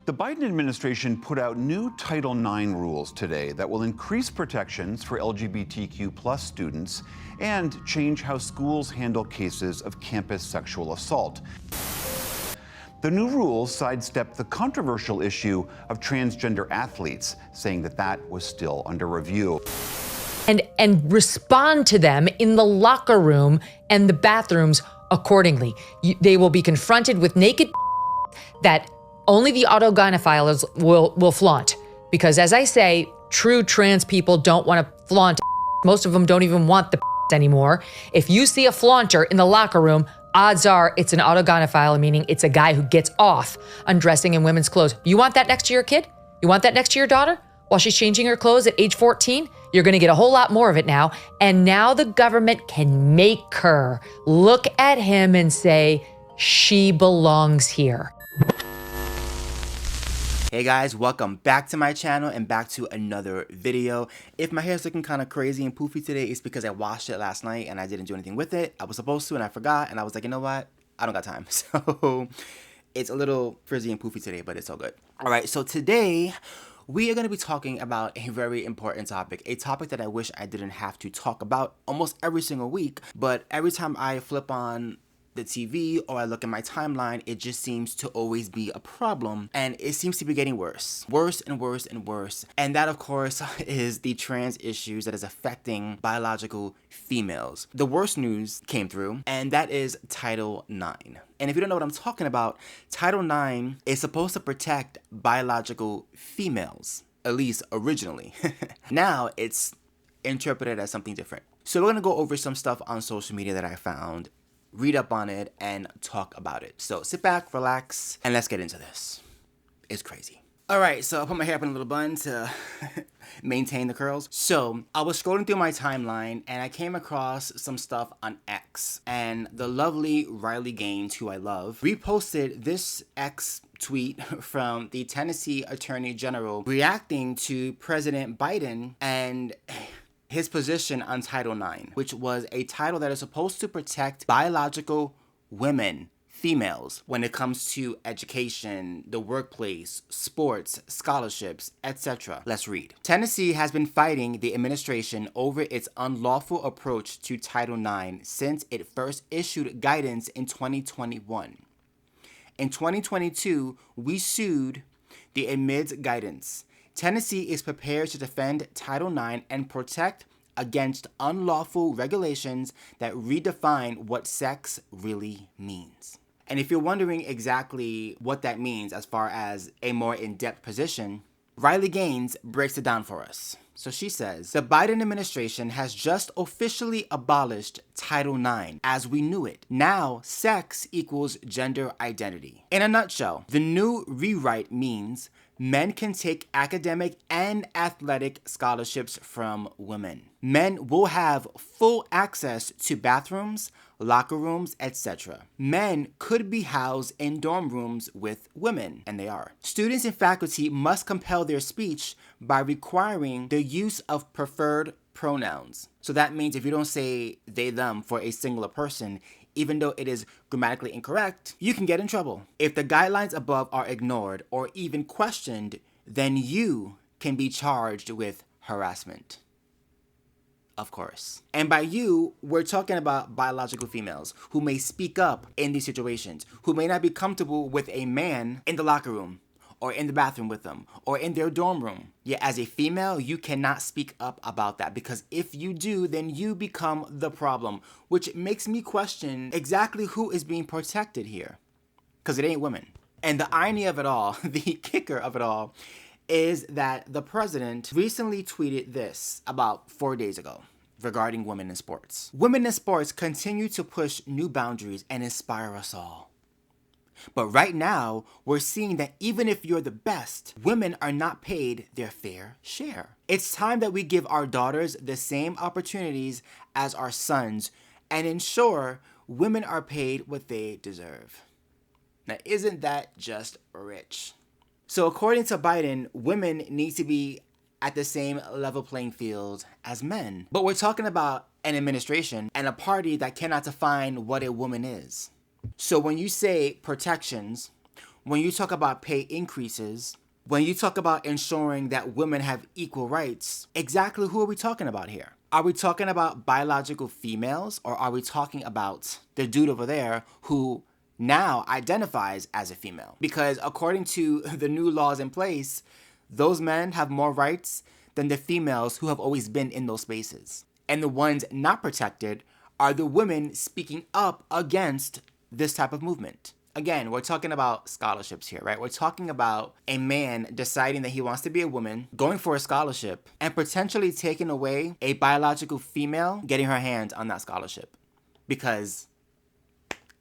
The Biden administration put out new Title IX rules today that will increase protections for LGBTQ+ students and change how schools handle cases of campus sexual assault. The new rules sidestep the controversial issue of transgender athletes, saying that that was still under review. And respond to them in the locker room and the bathrooms accordingly. They will be confronted with naked that only the autogynephiles will flaunt. Because as I say, true trans people don't want to flaunt. Most of them don't even want the anymore. If you see a flaunter in the locker room, odds are it's an autogynephile, meaning it's a guy who gets off undressing in women's clothes. You want that next to your kid? You want that next to your daughter? While she's changing her clothes at age 14, you're gonna get a whole lot more of it now. And now the government can make her look at him and say, she belongs here. Hey guys, welcome back to my channel and back to another video. If my hair is looking kind of crazy and poofy today, it's because I washed it last night and I didn't do anything with it. I was supposed to and I forgot, and I was like, you know what? I don't got time. So it's a little frizzy and poofy today, but it's all good. All right, so today we are going to be talking about a very important topic, a topic that I wish I didn't have to talk about almost every single week, but every time I flip on the TV or I look at my timeline, it just seems to always be a problem, and it seems to be getting worse and worse and worse. And that, of course, is the trans issues that is affecting biological females. The worst news came through, and that is Title IX. And if you don't know what I'm talking about, Title IX is supposed to protect biological females, at least originally. Now it's interpreted as something different. So we're gonna go over some stuff on social media that I found, read up on it, and talk about it. So sit back, relax, and let's get into this. It's crazy. All right, so I put my hair up in a little bun to maintain the curls. So I was scrolling through my timeline and I came across some stuff on X, and the lovely Riley Gaines, who I love, reposted this X tweet from the Tennessee Attorney General reacting to President Biden and his position on Title IX, which was a title that is supposed to protect biological women, females, when it comes to education, the workplace, sports, scholarships, etc. Let's read. Tennessee has been fighting the administration over its unlawful approach to Title IX since it first issued guidance in 2021. In 2022, we sued the admit's guidance. Tennessee is prepared to defend Title IX and protect against unlawful regulations that redefine what sex really means. And if you're wondering exactly what that means as far as a more in-depth position, Riley Gaines breaks it down for us. So she says, the Biden administration has just officially abolished Title IX as we knew it. Now, sex equals gender identity. In a nutshell, the new rewrite means men can take academic and athletic scholarships from women. Men will have full access to bathrooms, locker rooms, etc. Men could be housed in dorm rooms with women, and they are. Students and faculty must compel their speech by requiring the use of preferred pronouns. So that means if you don't say they, them for a singular person, even though it is grammatically incorrect, you can get in trouble. If the guidelines above are ignored or even questioned, then you can be charged with harassment. Of course. And by you, we're talking about biological females who may speak up in these situations, who may not be comfortable with a man in the locker room, or in the bathroom with them, or in their dorm room. Yet as a female, you cannot speak up about that, because if you do, then you become the problem, which makes me question exactly who is being protected here, because it ain't women. And the irony of it all, the kicker of it all, is that the president recently tweeted this about 4 days ago regarding women in sports. Women in sports continue to push new boundaries and inspire us all. But right now, we're seeing that even if you're the best, women are not paid their fair share. It's time that we give our daughters the same opportunities as our sons and ensure women are paid what they deserve. Now, isn't that just rich? So according to Biden, women need to be at the same level playing field as men. But we're talking about an administration and a party that cannot define what a woman is. So when you say protections, when you talk about pay increases, when you talk about ensuring that women have equal rights, exactly who are we talking about here? Are we talking about biological females, or are we talking about the dude over there who now identifies as a female? Because according to the new laws in place, those men have more rights than the females who have always been in those spaces. And the ones not protected are the women speaking up against this type of movement. Again, we're talking about scholarships here, right? We're talking about a man deciding that he wants to be a woman, going for a scholarship, and potentially taking away a biological female getting her hands on that scholarship. Because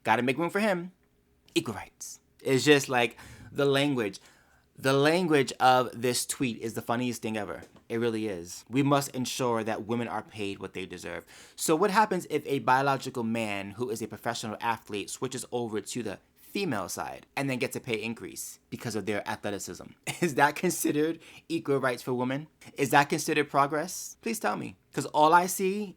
gotta make room for him. Equal rights. It's just like the language. The language of this tweet is the funniest thing ever. It really is. We must ensure that women are paid what they deserve. So what happens if a biological man who is a professional athlete switches over to the female side and then gets a pay increase because of their athleticism? Is that considered equal rights for women? Is that considered progress? Please tell me. Because all I see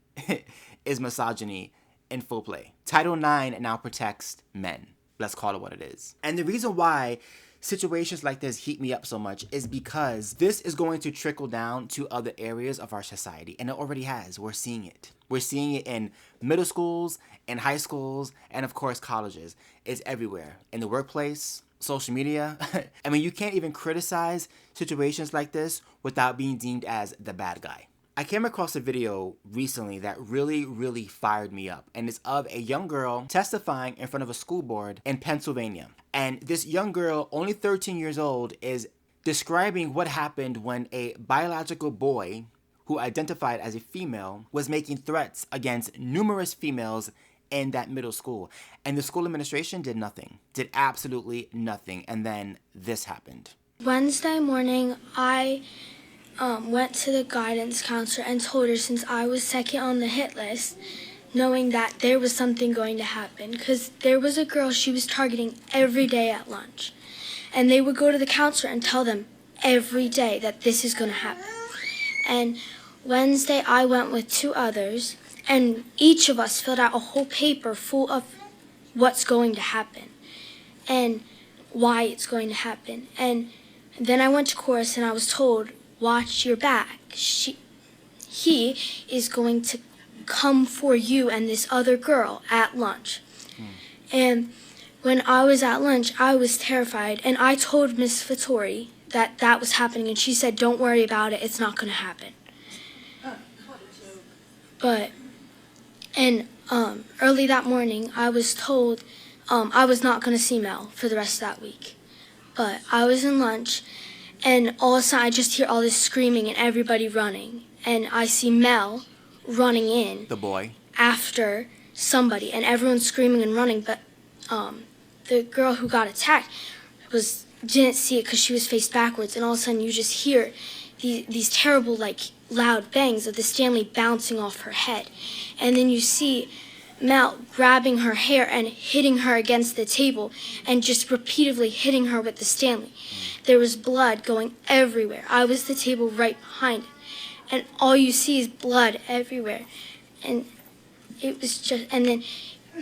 is misogyny in full play. Title IX now protects men. Let's call it what it is. And the reason why situations like this heat me up so much is because this is going to trickle down to other areas of our society, and it already has. We're seeing it. We're seeing it in middle schools, in high schools, and of course colleges. It's everywhere. In the workplace, social media. I mean, you can't even criticize situations like this without being deemed as the bad guy. I came across a video recently that really fired me up, and it's of a young girl testifying in front of a school board in Pennsylvania. And this young girl, only 13 years old, is describing what happened when a biological boy who identified as a female was making threats against numerous females in that middle school. And the school administration did nothing, did absolutely nothing. And then this happened. Wednesday morning, I went to the guidance counselor and told her, since I was second on the hit list, knowing that there was something going to happen, because there was a girl she was targeting every day at lunch. And they would go to the counselor and tell them every day that this is going to happen. And Wednesday, I went with two others, and each of us filled out a whole paper full of what's going to happen and why it's going to happen. And then I went to chorus and I was told, watch your back. He is going to come for you and this other girl at lunch. And when I was at lunch, I was terrified, and I told Miss Vittori that that was happening, and she said, don't worry about it, it's not going to happen. But, and early that morning, I was told I was not going to see Mel for the rest of that week. But I was in lunch, and all of a sudden I just hear all this screaming and everybody running. And I see Mel running in. The boy. After somebody, and everyone's screaming and running. But the girl who got attacked didn't see it because she was face backwards. And all of a sudden you just hear these terrible, like, loud bangs of the Stanley bouncing off her head. And then you see Mel grabbing her hair and hitting her against the table and just repeatedly hitting her with the Stanley. There was blood going everywhere. I was the table right behind it. And all you see is blood everywhere. And it was just, and then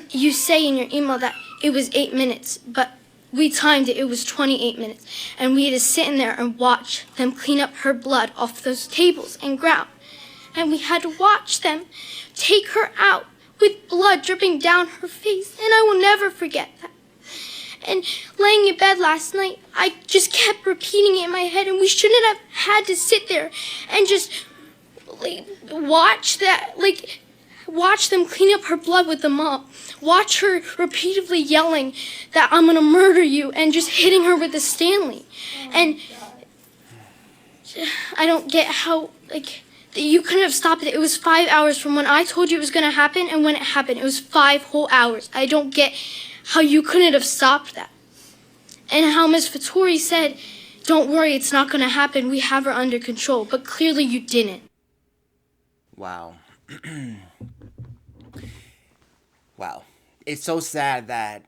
you say in your email that it was 8 minutes, but we timed it, it was 28 minutes. And we had to sit in there and watch them clean up her blood off those tables and ground. And we had to watch them take her out with blood dripping down her face. And I will never forget that. And laying in bed last night, I just kept repeating it in my head, and we shouldn't have had to sit there and just watch them clean up her blood with the mop. Watch her repeatedly yelling that I'm gonna murder you and just hitting her with the Stanley. And I don't get how, you couldn't have stopped it. It was 5 hours from when I told you it was gonna happen and when it happened. It was 5 whole hours. I don't get how you couldn't have stopped that. And how Ms. Vittori said, don't worry, it's not gonna happen. We have her under control. But clearly you didn't. Wow. Wow. It's so sad that,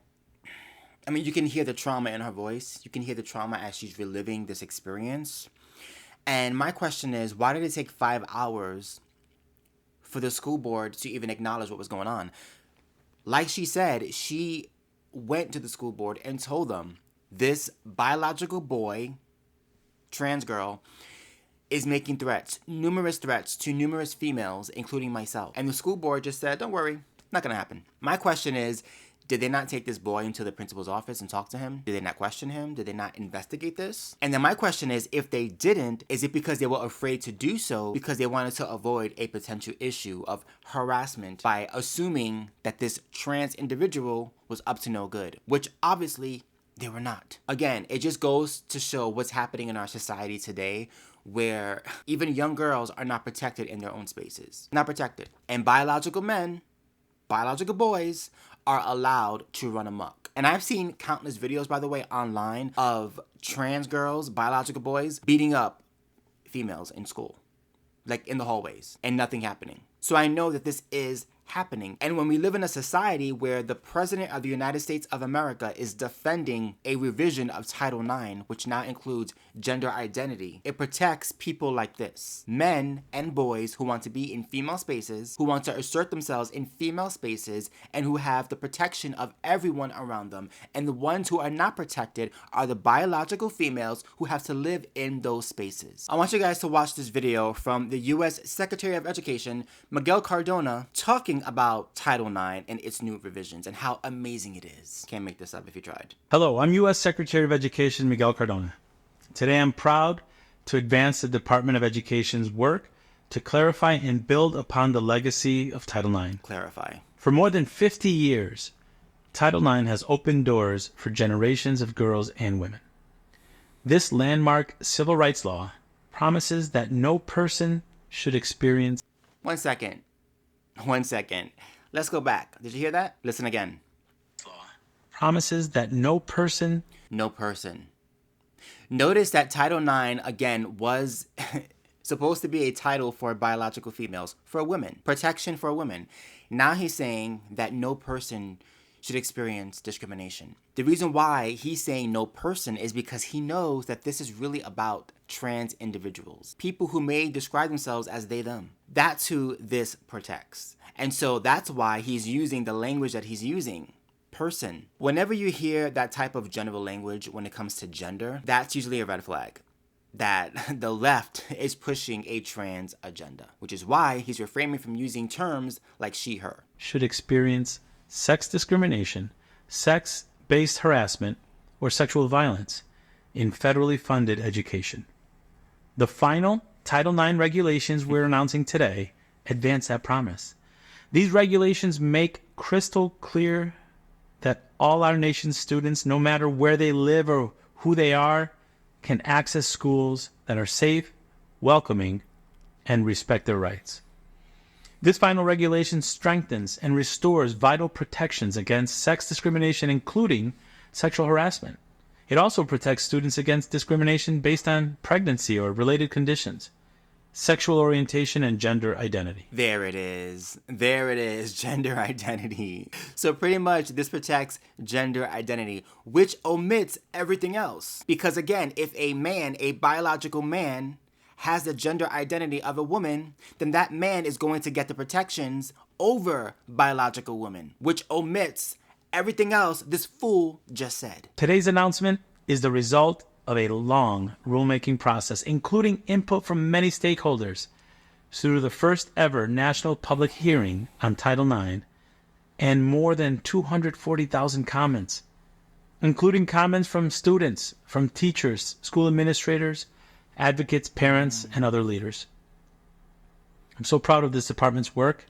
I mean, you can hear the trauma in her voice. You can hear the trauma as she's reliving this experience. And my question is, why did it take 5 hours for the school board to even acknowledge what was going on? Like she said, she went to the school board and told them this biological boy, trans girl, is making threats, numerous threats to numerous females, including myself. And the school board just said, don't worry, not gonna happen. My question is, did they not take this boy into the principal's office and talk to him? Did they not question him? Did they not investigate this? And then my question is, if they didn't, is it because they were afraid to do so because they wanted to avoid a potential issue of harassment by assuming that this trans individual was up to no good, which obviously they were not. Again, it just goes to show what's happening in our society today, where even young girls are not protected in their own spaces. Not protected. And biological men, biological boys, are allowed to run amok. And I've seen countless videos, by the way, online of trans girls, biological boys, beating up females in school, like in the hallways, and nothing happening. So I know that this is happening. And when we live in a society where the President of the United States of America is defending a revision of Title IX, which now includes gender identity, it protects people like this. Men and boys who want to be in female spaces, who want to assert themselves in female spaces, and who have the protection of everyone around them. And the ones who are not protected are the biological females who have to live in those spaces. I want you guys to watch this video from the U.S. Secretary of Education, Miguel Cardona, talking about Title IX and its new revisions and how amazing it is. Can't make this up if you tried. Hello, I'm U.S. Secretary of Education Miguel Cardona. Today I'm proud to advance the Department of Education's work to clarify and build upon the legacy of Title IX. Clarify. For more than 50 years, Title IX has opened doors for generations of girls and women. This landmark civil rights law promises that no person should experience... One second. Let's go back. Did you hear that? Listen again. Promises that no person... Notice that Title IX, again, was supposed to be a title for biological females, for women, protection for women. Now he's saying that no person should experience discrimination. The reason why he's saying no person is because he knows that this is really about trans individuals, people who may describe themselves as they, them. That's who this protects. And so that's why he's using the language that he's using. Person. Whenever you hear that type of general language when it comes to gender, that's usually a red flag. That the left is pushing a trans agenda, which is why he's refraining from using terms like she, her. Should experience sex discrimination, sex-based harassment, or sexual violence in federally funded education. The final Title IX regulations we're announcing today advance that promise. These regulations make crystal clear that all our nation's students, no matter where they live or who they are, can access schools that are safe, welcoming, and respect their rights. This final regulation strengthens and restores vital protections against sex discrimination, including sexual harassment. It also protects students against discrimination based on pregnancy or related conditions, sexual orientation, and gender identity. There it is, gender identity. So pretty much this protects gender identity, which omits everything else. Because again, if a man, a biological man, has the gender identity of a woman, then that man is going to get the protections over biological women, which omits everything else this fool just said. Today's announcement is the result of a long rulemaking process, including input from many stakeholders, through the first ever national public hearing on Title IX and more than 240,000 comments, including comments from students, from teachers, school administrators, advocates, parents, and other leaders. I'm so proud of this department's work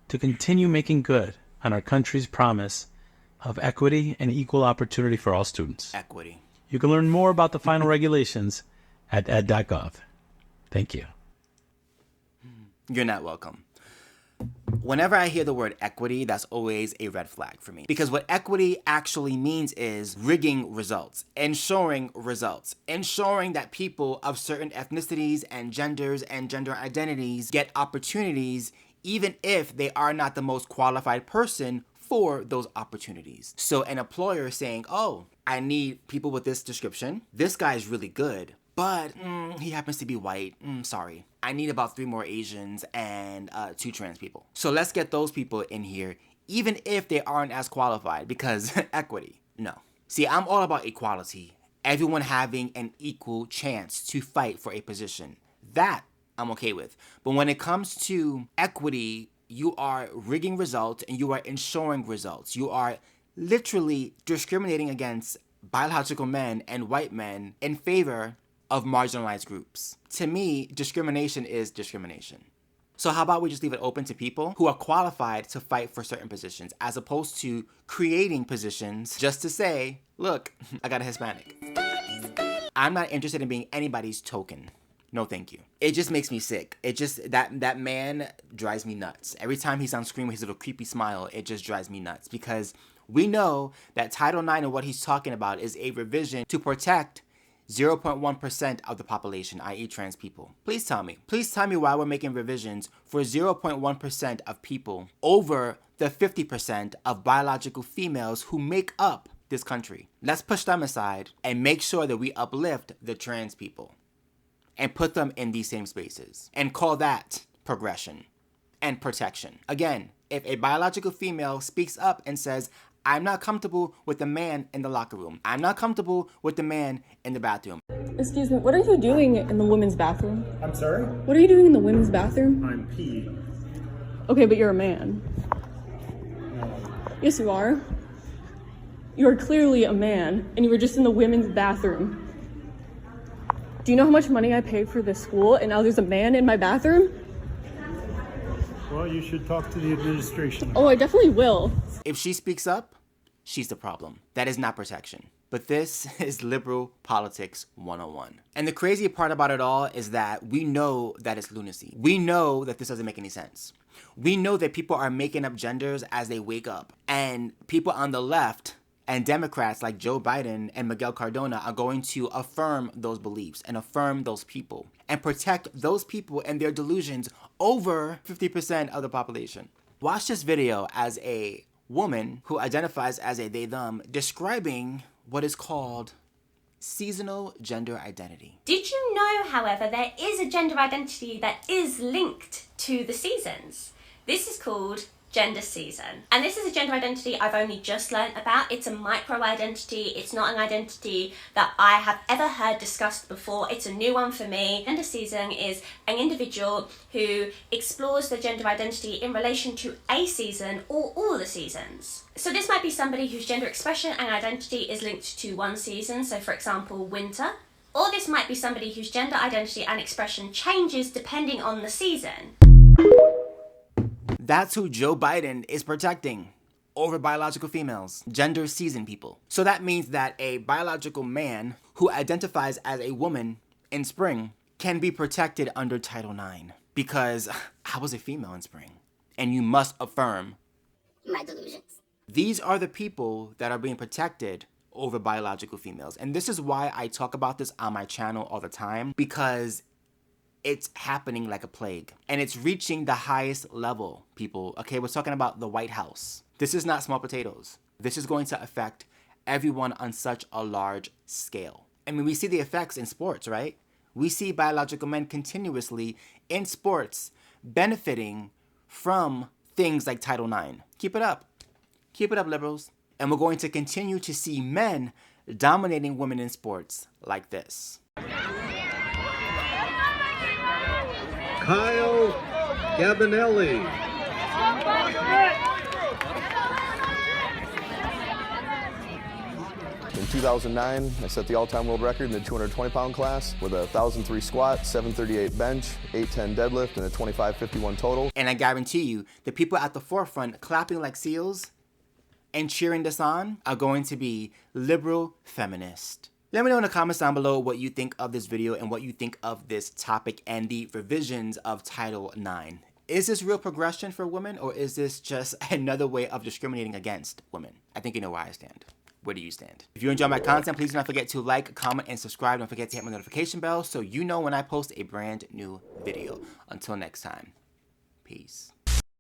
to continue making good on our country's promise of equity and equal opportunity for all students. Equity. You can learn more about the final regulations at ed.gov. Thank you. You're not welcome. Whenever I hear the word equity, that's always a red flag for me. Because what equity actually means is rigging results, ensuring that people of certain ethnicities and genders and gender identities get opportunities even if they are not the most qualified person for those opportunities. So an employer saying, oh, I need people with this description. This guy is really good, but he happens to be white. Sorry. I need about 3 more Asians and 2 trans people. So let's get those people in here, even if they aren't as qualified, because equity. No. See, I'm all about equality. Everyone having an equal chance to fight for a position. That I'm okay with. But when it comes to equity, you are rigging results and you are ensuring results. You are literally discriminating against biological men and white men in favor of marginalized groups. To me, discrimination is discrimination. So how about we just leave it open to people who are qualified to fight for certain positions, as opposed to creating positions just to say, look, I got a Hispanic. I'm not interested in being anybody's token. No, thank you. It just makes me sick. It just, that man drives me nuts. Every time he's on screen with his little creepy smile, it just drives me nuts, because we know that Title IX and what he's talking about is a revision to protect 0.1% of the population, i.e. trans people. Please tell me why we're making revisions for 0.1% of people over the 50% of biological females who make up this country. Let's push them aside and make sure that we uplift the trans people and put them in these same spaces and call that progression and protection. Again, if a biological female speaks up and says, I'm not comfortable with the man in the locker room, I'm not comfortable with the man in the bathroom. Excuse me, what are you doing in the women's bathroom? I'm sorry? What are you doing in the women's bathroom? I'm peeing. Okay, but you're a man. Yes, you are. You are clearly a man, and you were just in the women's bathroom. Do you know how much money I paid for this school, and now there's a man in my bathroom? Well, you should talk to the administration. Oh, I definitely will. If she speaks up, she's the problem. That is not protection. But this is liberal politics 101. And the crazy part about it all is that we know that it's lunacy. We know that this doesn't make any sense. We know that people are making up genders as they wake up. And people on the left and Democrats like Joe Biden and Miguel Cardona are going to affirm those beliefs and affirm those people and protect those people and their delusions over 50% of the population. Watch this video as a woman who identifies as a they/them describing what is called seasonal gender identity. Did you know, however, there is a gender identity that is linked to the seasons? This is called gender season. And this is a gender identity I've only just learnt about. It's a micro identity. It's not an identity that I have ever heard discussed before. It's a new one for me. Gender season is an individual who explores their gender identity in relation to a season or all the seasons. So this might be somebody whose gender expression and identity is linked to one season, so for example, winter. Or this might be somebody whose gender identity and expression changes depending on the season. That's who Joe Biden is protecting over biological females, gender season people. So that means that a biological man who identifies as a woman in spring can be protected under Title IX because I was a female in spring, and you must affirm my delusions. These are the people that are being protected over biological females. And this is why I talk about this on my channel all the time, because it's happening like a plague and it's reaching the highest level, people. Okay, we're talking about the White House. This is not small potatoes. This is going to affect everyone on such a large scale. I mean, we see the effects in sports, right? We see biological men continuously in sports benefiting from things like Title IX. Keep it up. Keep it up, liberals. And we're going to continue to see men dominating women in sports like this. Kyle Gabinelli. In 2009, I set the all-time world record in the 220-pound class with a 1,003 squat, 738 bench, 810 deadlift, and a 2551 total. And I guarantee you, the people at the forefront clapping like seals and cheering this on are going to be liberal feminists. Let me know in the comments down below what you think of this video and what you think of this topic and the revisions of Title IX. Is this real progression for women, or is this just another way of discriminating against women? I think you know where I stand. Where do you stand? If you enjoy my content, please do not forget to like, comment, and subscribe. Don't forget to hit my notification bell so you know when I post a brand new video. Until next time, peace.